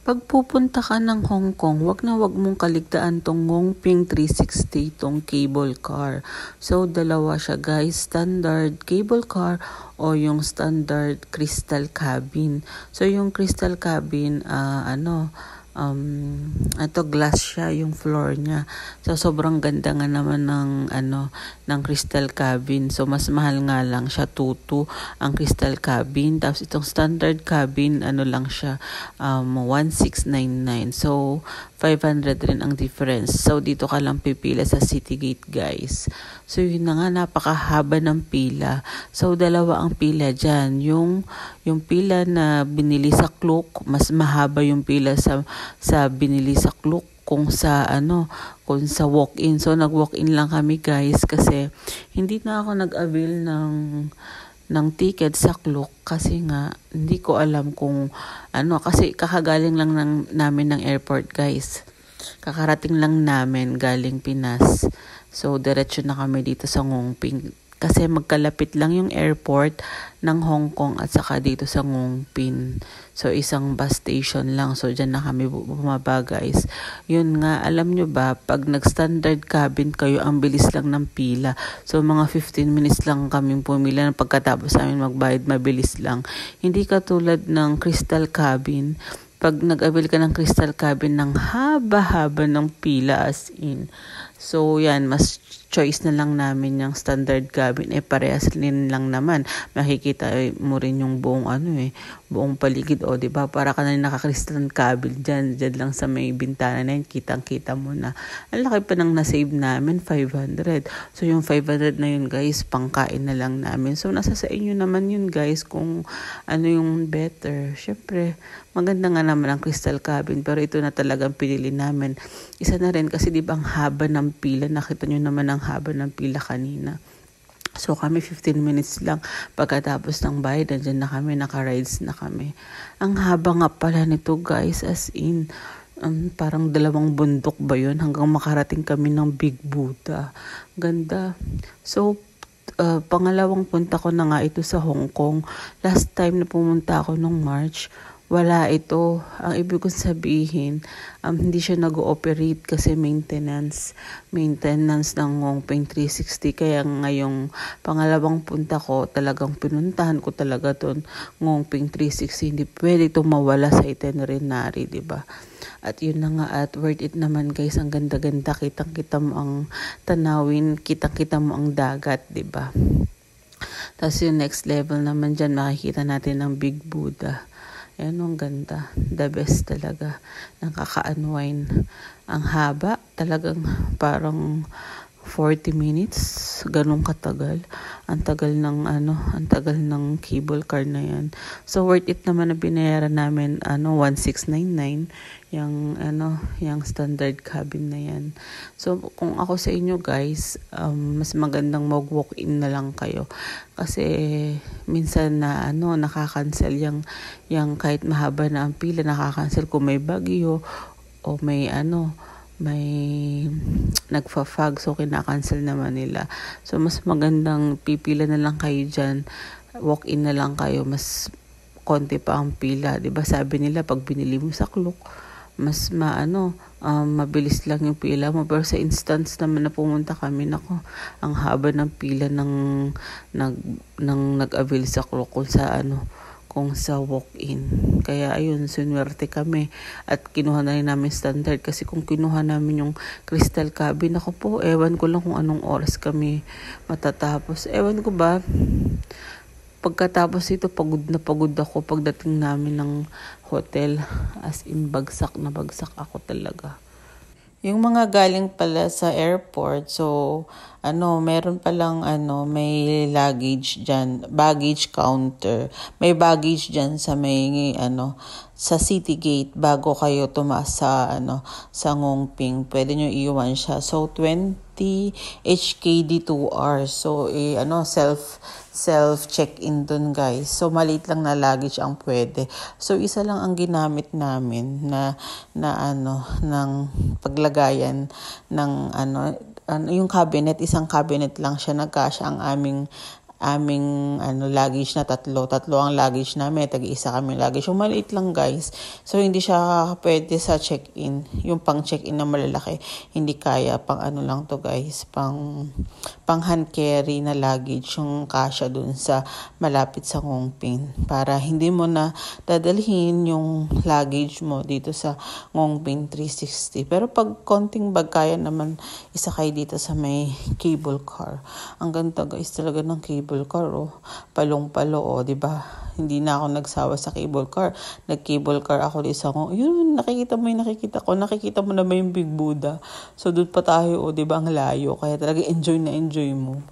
Pag pupunta ka ng Hong Kong, wag na wag mong kaligtaan tong Ngongping 360, tong cable car. So, dalawa siya guys, standard cable car o yung standard crystal cabin. So, yung crystal cabin, ito glass siya yung floor niya. So sobrang ganda nga naman ng crystal cabin. So mas mahal nga lang siya 2,200 ang crystal cabin. Tapos itong standard cabin lang siya 1,699. So 500 rin ang difference. So dito ka lang pipila sa Citygate guys. So yun na nga, napakahaba ng pila. So dalawa ang pila dyan. Yung pila na binili sa Klook, mas mahaba yung pila sa binili sa Klook kung sa walk-in. So nag-walk-in lang kami guys kasi hindi na ako nag-avail ng ticket sa Klook kasi nga hindi ko alam kung kasi kakagaling lang namin ng airport guys. Kakarating lang namin galing Pinas. So diretso na kami dito sa Ngongping. Kasi magkalapit lang yung airport ng Hong Kong at saka dito sa Ngongping. So, isang bus station lang. So, dyan na kami bumaba guys. Yun nga, alam nyo ba, pag nag-standard cabin kayo, ang bilis lang ng pila. So, mga 15 minutes lang kaming pumila. Pagkatapos namin magbayad, mabilis lang. Hindi katulad ng crystal cabin. Pag nag-avail ka ng crystal cabin, ng haba-haba ng pila as in. So, yan, mas choice na lang namin yung standard cabin. Parehas din lang naman. Makikita mo rin yung buong buong paligid. O, diba? Para ka na naka-crystal cabin dyan lang sa may bintana na yun. Kitang-kita mo na. Ang laki pa nang na-save namin, 500. So, yung 500 na yun, guys, pangkain na lang namin. So, nasa sa inyo naman yun, guys, kung ano yung better. Syempre, maganda nga naman ang crystal cabin. Pero ito na talagang pinili namin. Isa na rin kasi diba ang haba ng pila. Nakita nyo naman ang haba ng pila kanina. So kami 15 minutes lang pagkatapos ng bayad, nandiyan na kami, naka-rides na kami. Ang haba nga pala nito guys, as in parang 2 bundok ba yun hanggang makarating kami ng Big Buddha. Ganda. So pangalawang punta ko na nga ito sa Hong Kong. Last time na pumunta ako nung March, wala ito. Ang ibig kong sabihin, hindi siya nag-ooperate kasi maintenance ng Ngongping 360. Kaya ngayong pangalawang punta ko, talagang pinuntahan ko talaga ton Ngongping 360. Hindi pwede ito mawala sa itinerary, diba? At yun na nga, at worth it naman guys. Ang ganda-ganda, kitang-kita mo ang tanawin, kitang-kita mo ang dagat, diba? Tapos yung next level naman dyan, makikita natin ang Big Buddha. Ayan, ang ganda. The best talaga. Nakaka-unwind. Ang haba, talagang parang 40 minutes. Ganun katagal. Ang tagal ng cable car na yan. So, worth it naman na binayaran namin, 1,699. Yung standard cabin na yan. So, kung ako sa inyo guys, mas magandang mag-walk-in na lang kayo. Kasi, minsan na, nakakancel yung kahit mahaba na ang pila, nakakancel kung may bagyo o may nagfa-fog, so kinakancel naman nila. So, mas magandang pipila na lang kayo dyan. Walk-in na lang kayo. Mas konti pa ang pila. Diba sabi nila, pag binili mo sa Klook, mas mabilis lang yung pila mo. Pero sa instance naman na pumunta kami, ang haba ng pila ng nag-avail sa Klook kung sa walk-in. Kaya ayun, sunwerte kami at kinuha na rin namin standard kasi kung kinuha namin yung crystal cabin, ako po, ewan ko lang kung anong oras kami matatapos. Ewan ko ba, pagkatapos ito, pagod na pagod ako pagdating namin ng hotel. As in, bagsak na bagsak ako talaga. Yung mga galing pala sa airport, so meron palang may luggage diyan, baggage counter. May baggage diyan sa may sa Citygate bago kayo tumaas sa Ngongping. Pwede nyo iwan siya. So 20 HKD 2 hours. So self check-in dun guys. So maliit lang na luggage ang pwede. So isa lang ang ginamit namin na ng paglagayan ng yung cabinet, isang cabinet lang siya, nagkasya ang aming aming luggage na tatlo ang luggage namin, tag-isa kami luggage, yung maliit lang guys, so hindi siya pwede sa check-in, yung pang check-in na malalaki, hindi kaya, pang lang to guys, pang hand carry na luggage, yung kasya dun sa malapit sa Ngongping, para hindi mo na dadalhin yung luggage mo dito sa Ngongping 360. Pero pag konting bag, kaya naman isakay dito sa may cable car. Ang ganda guys talaga ng cable car, palong-palo, diba? Hindi na ako nagsawa sa cable car. Nag-cable car ako di sa yun, nakikita mo na ba yung Big Buddha? So doon pa tayo, diba, ang layo. Kaya talaga enjoy na enjoy mo.